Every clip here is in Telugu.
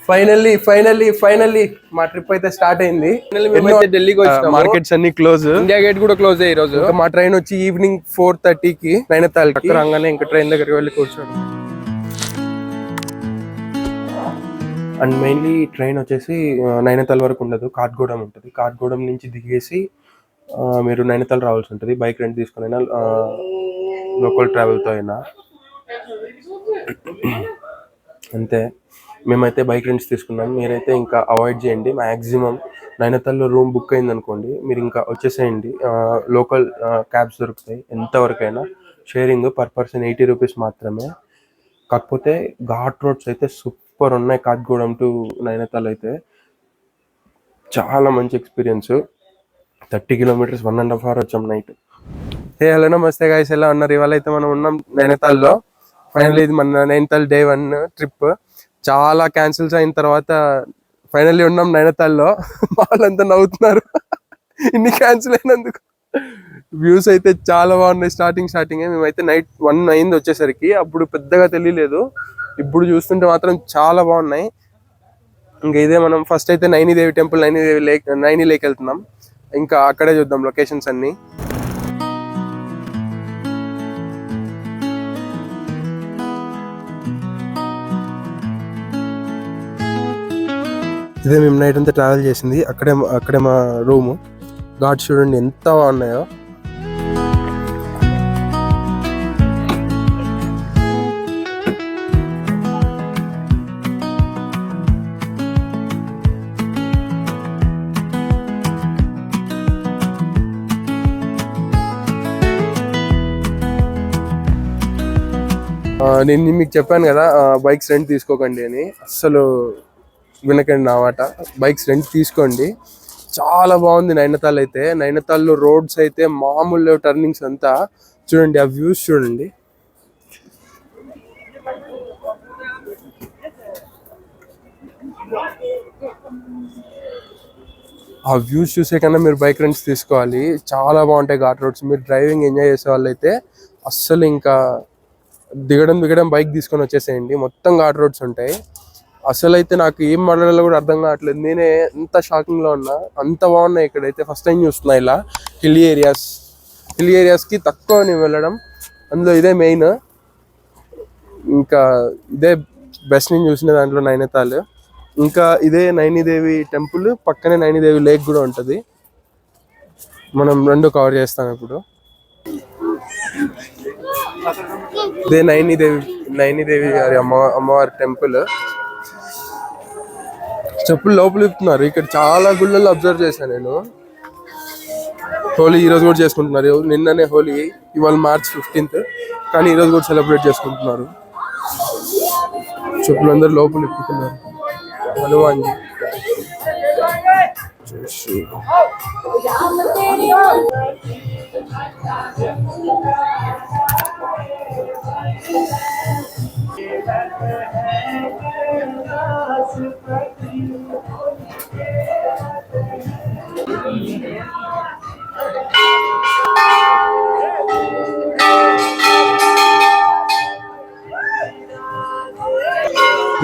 ఫైనల్లీ మా ట్రిప్ అయితే స్టార్ట్ అయింది. ఢిల్లీకి వచ్చాము. మార్కెట్స్ అన్ని క్లోజ్, ఇండియా గేట్ కూడా క్లోజ్ ఈ రోజు. మా ట్రైన్ వచ్చి ఈవినింగ్ 4:30కి నైనతాల్ రాగానే ఇంకా ట్రైన్ దగ్గరికి వెళ్ళి కూర్చోండి. అండ్ మెయిన్లీ ట్రైన్ వచ్చేసి నైనతాల్ వరకు ఉండదు, కాట్గోడం ఉంటుంది. కాట్గోడం నుంచి దిగేసి మీరు నైనతాల్ రావాల్సి ఉంటుంది. బైక్ రెంట్ తీసుకుని అయినా లోకల్ ట్రావెల్తో అయినా అంతే. మేమైతే బైక్ రెంట్స్ తీసుకున్నాం. మీరైతే ఇంకా అవాయిడ్ చేయండి మ్యాక్సిమం. నైనతాల్లో రూమ్ బుక్ అయింది అనుకోండి, మీరు ఇంకా వచ్చేసేయండి. లోకల్ క్యాబ్స్ దొరుకుతాయి ఎంతవరకైనా. షేరింగ్ పర్ పర్సన్ 80 రూపీస్ మాత్రమే. కాకపోతే ఘాట్ రోడ్స్ అయితే సూపర్ ఉన్నాయి. కాట్గోడం టు నైనతాల్ అయితే చాలా మంచి ఎక్స్పీరియన్స్. 30 కిలోమీటర్స్ 1.5 hours వచ్చాం నైట్. హలో నమస్తే గైస్, ఎలా ఉన్నారు? ఇవాళ అయితే మనం ఉన్నాం నైనతాల్లో. ఫైనల్లీ ఇది మన నైనతాల్ Day 1 ట్రిప్. చాలా క్యాన్సిల్స్ అయిన తర్వాత ఫైనల్లీ ఉన్నాం నైనతాల్లో. వాళ్ళంతా నవ్వుతున్నారు ఇన్ని క్యాన్సిల్ అయినందుకు. వ్యూస్ అయితే చాలా బాగున్నాయి. స్టార్టింగ్ మేమైతే నైట్ 1 అయింది వచ్చేసరికి. అప్పుడు పెద్దగా తెలియలేదు, ఇప్పుడు చూస్తుంటే మాత్రం చాలా బాగున్నాయి. ఇంకా ఇదే మనం ఫస్ట్ అయితే నైనిదేవి టెంపుల్, నైని లేక్ వెళ్తున్నాం. ఇంకా అక్కడే చూద్దాం లొకేషన్స్ అన్ని. ఇదే మేము నైట్ అంతా ట్రావెల్ చేసింది. అక్కడే మా రూము. ఘాట్స్ చూడండి ఎంత బాగున్నాయో. నేను మీకు చెప్పాను కదా బైక్స్ రెంట్ తీసుకోకండి అని. అస్సలు వినకండి నా మాట. బైక్స్ రెంట్ తీసుకోండి. చాలా బాగుంది నైనతాల్ అయితే. నైనతాల్లో రోడ్స్ అయితే మామూలు టర్నింగ్స్ అంతా చూడండి. ఆ వ్యూస్ చూడండి. ఆ వ్యూస్ చూసే కన్నా మీరు బైక్ రెంట్స్ తీసుకోవాలి. చాలా బాగుంటాయి ఘాట్ రోడ్స్. మీరు డ్రైవింగ్ ఎంజాయ్ చేసే వాళ్ళు అయితే అస్సలు ఇంకా దిగడం బైక్ తీసుకొని వచ్చేసేయండి. మొత్తం ఘాట్ రోడ్స్ ఉంటాయి. అసలు అయితే నాకు ఏం మాట్లాడాలో కూడా అర్థం కావట్లేదు. నేనే ఎంత షాకింగ్లో ఉన్నా. అంత బాగున్నాయి ఇక్కడైతే. ఫస్ట్ టైం చూస్తున్నా ఇలా హిల్ ఏరియాస్కి తక్కువ నేను వెళ్ళడం. అందులో ఇదే మెయిన్. ఇంకా ఇదే బెస్ట్ నేను చూసిన దాంట్లో నైనతాల్. ఇంకా ఇదే నైనిదేవి టెంపుల్, పక్కనే నైనిదేవి లేక్ కూడా ఉంటుంది. మనం రెండు కవర్ చేస్తాం ఇప్పుడు. ఇదే నైనిదేవి గారి అమ్మవారి టెంపుల్. చెప్పులు లోపల ఇస్తున్నారు. ఇక్కడ చాలా గుళ్ళల్లో అబ్జర్వ్ చేశాను నేను. హోలీ ఈరోజు కూడా చేసుకుంటున్నారు. నిన్ననే హోలీ, ఇవాళ March 15th, కానీ ఈరోజు కూడా సెలబ్రేట్ చేసుకుంటున్నారు. చెప్పులు అందరూ లోపల ఇప్పుతున్నారు. హనుమాన్ జీ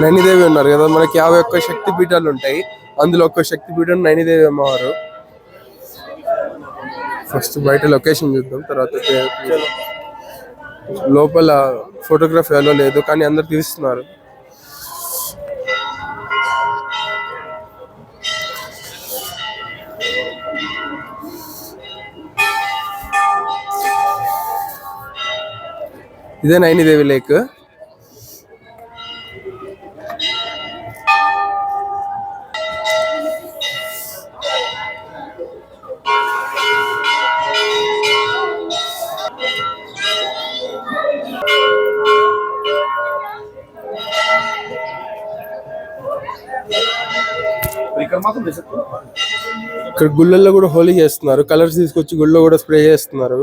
నైనిదేవి ఉన్నారు కదా, మనకి 51 శక్తి పీఠాలు ఉంటాయి. అందులో ఒక శక్తి పీఠం నైనిదేవి అమ్మవారు. ఫస్ట్ బయట లొకేషన్ చూద్దాం, తర్వాత లోపల ఫోటోగ్రఫీ అలో లేదు, కానీ అందరు తీస్తున్నారు. ఇదే నైనిదేవి లేక్. ఇక్కడ గుళ్ళల్లో కూడా హోలీ చేస్తున్నారు. కలర్స్ తీసుకొచ్చి గుళ్ళో కూడా స్ప్రే చేస్తున్నారు.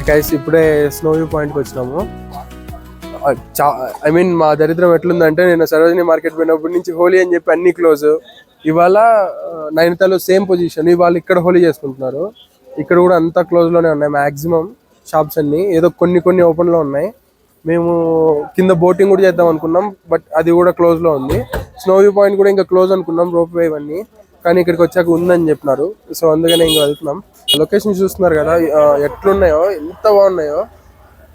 గైస్ ఇప్పుడే స్నో వ్యూ పాయింట్కి వచ్చినాము. ఐ మీన్ మా దరిద్రం ఎట్లుందంటే, నేను సరోజినీ మార్కెట్ పోయినప్పటి నుంచి హోలీ అని చెప్పి అన్ని క్లోజ్. ఇవాళ నైనితాల్లో సేమ్ పొజిషన్, ఇవాళ ఇక్కడ హోలీ చేసుకుంటున్నారు. ఇక్కడ కూడా అంతా క్లోజ్లోనే ఉన్నాయి మ్యాక్సిమం షాప్స్ అన్నీ, ఏదో కొన్ని కొన్ని ఓపెన్లో ఉన్నాయి. మేము కింద బోటింగ్ కూడా చేద్దాం అనుకున్నాం, బట్ అది కూడా క్లోజ్లో ఉంది. స్నో వ్యూ పాయింట్ కూడా ఇంకా క్లోజ్ అనుకున్నాం, రోప్ వే ఇవన్నీ, కానీ ఇక్కడికి వచ్చాక ఉందని చెప్పినారు. సో అందుకనే ఇంకా వెళ్తున్నాం. లొకేషన్ చూస్తున్నారు కదా ఎట్లున్నాయో, ఎంత బాగున్నాయో.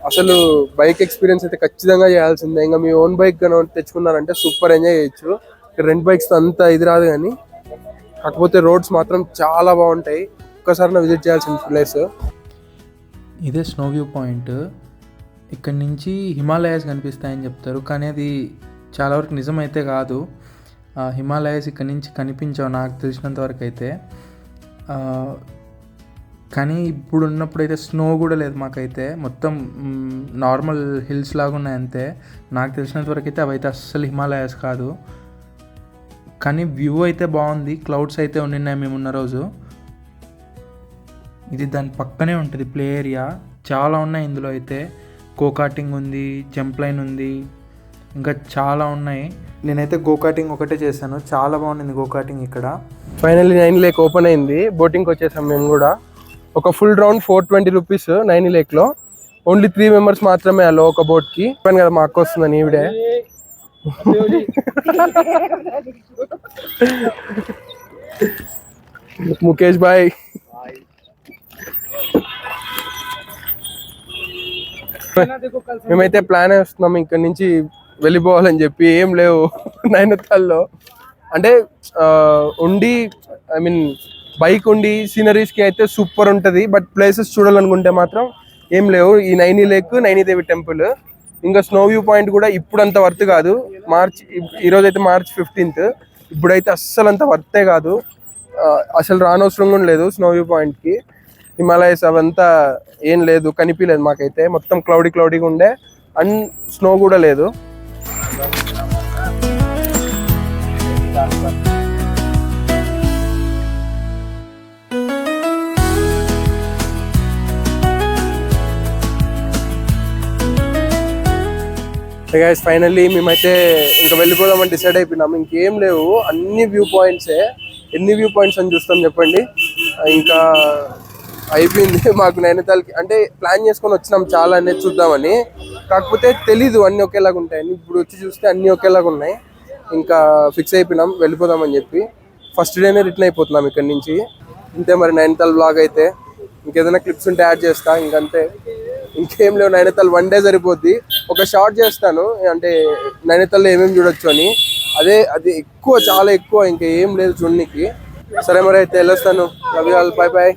అసలు బైక్ ఎక్స్పీరియన్స్ అయితే ఖచ్చితంగా చేయాల్సిందే. ఇంకా మీ ఓన్ బైక్ కానీ తెచ్చుకున్నారంటే సూపర్ ఎంజాయ్ చేయొచ్చు. ఇక్కడ రెంట్ బైక్స్తో అంత ఇది రాదు, కానీ కాకపోతే రోడ్స్ మాత్రం చాలా బాగుంటాయి. ఒక్కసారి విజిట్ చేయాల్సిన ప్లేస్. ఇదే స్నో వ్యూ పాయింట్. ఇక్కడ నుంచి హిమాలయాస్ కనిపిస్తాయని చెప్తారు, కానీ అది చాలా వరకు నిజమైతే కాదు. హిమాలయాస్ ఇక్కడ నుంచి కనిపించవు నాకు తెలిసినంత వరకు అయితే. కానీ ఇప్పుడు ఉన్నప్పుడైతే స్నో కూడా లేదు మాకైతే, మొత్తం నార్మల్ హిల్స్ లాగా ఉన్నాయి అంతే. నాకు తెలిసినంత వరకు అయితే అవైతే అస్సలు హిమాలయాస్ కాదు. కానీ వ్యూ అయితే బాగుంది, క్లౌడ్స్ అయితే ఉండినాయి మేమున్న రోజు. ఇది దాని పక్కనే ఉంటుంది ప్లే ఏరియా, చాలా ఉన్నాయి ఇందులో అయితే. గోకార్టింగ్ ఉంది, జంప్ లైన్ ఉంది, ఇంకా చాలా ఉన్నాయి. నేనైతే గోకార్టింగ్ ఒకటే చేశాను, చాలా బాగుంది గోకార్టింగ్ ఇక్కడ. ఫైనల్లీ నైని లేక్ ఓపెన్ అయింది, బోటింగ్కి వచ్చేసాం మేము కూడా. ఒక ఫుల్ రౌండ్ 420 రూపీస్ నైని లేక్లో. ఓన్లీ 3 మెంబర్స్ మాత్రమే అలో ఒక బోట్కి. చెప్పాను కదా మా అక్క వస్తుందని, ఈవిడే. ముఖేష్ బాయ్. మేమైతే ప్లాన్ వేస్తున్నాం ఇక్కడ నుంచి వెళ్ళిపోవాలని చెప్పి. ఏం లేవు నైనితాల్లో అంటే ఉండి, ఐ మీన్ బైక్ ఉండి సీనరీస్కి అయితే సూపర్ ఉంటుంది, బట్ ప్లేసెస్ చూడాలనుకుంటే మాత్రం ఏం లేవు. ఈ నైని లేక్, నైనిదేవి టెంపుల్, ఇంకా స్నో వ్యూ పాయింట్ కూడా ఇప్పుడు అంత వర్త్ కాదు. ఈరోజు అయితే March 15th, ఇప్పుడైతే అస్సలు అంత వర్తే కాదు. అసలు రానవసరం కూడా లేదు స్నో వ్యూ పాయింట్కి. హిమాలయస్ అవంతా ఏం లేదు, కనిపించలేదు మాకైతే. మొత్తం క్లౌడీగా ఉండే, అండ్ స్నో కూడా లేదు. గైస్ ఫైనల్లీ మేమైతే ఇంకా వెళ్ళిపోదామని డిసైడ్ అయిపోయినాము. ఇంకేం లేవు, అన్ని వ్యూ పాయింట్సే. ఎన్ని వ్యూ పాయింట్స్ అని చూస్తాం చెప్పండి. ఇంకా అయిపోయింది మాకు నైనితాల్కి. అంటే ప్లాన్ చేసుకొని వచ్చినాం చాలా అనేది చూద్దామని, కాకపోతే తెలీదు అన్నీ ఒకేలాగా ఉంటాయని. ఇప్పుడు వచ్చి చూస్తే అన్నీ ఒకేలాగా ఉన్నాయి. ఇంకా ఫిక్స్ అయిపోయినాం వెళ్ళిపోదామని చెప్పి. ఫస్ట్ డేనే రిటర్న్ అయిపోతున్నాం ఇక్కడ నుంచి. ఇంతే మరి నైనితాల్ బ్లాగ్ అయితే. ఇంకేదైనా క్లిప్స్ ఉంటే యాడ్ చేస్తా, ఇంకంతే. ఇంకేం లేవు, నైనితాల్ 1 డే సరిపోద్ది. ఒక షార్ట్ చేస్తాను అంటే నైనితాల్లో ఏమేమి చూడొచ్చు అని. అది ఎక్కువ, చాలా ఎక్కువ, ఇంకా ఏం లేదు చూడడానికి. సరే మరి అయితే వెళ్ళొస్తాను. Love you all, by by.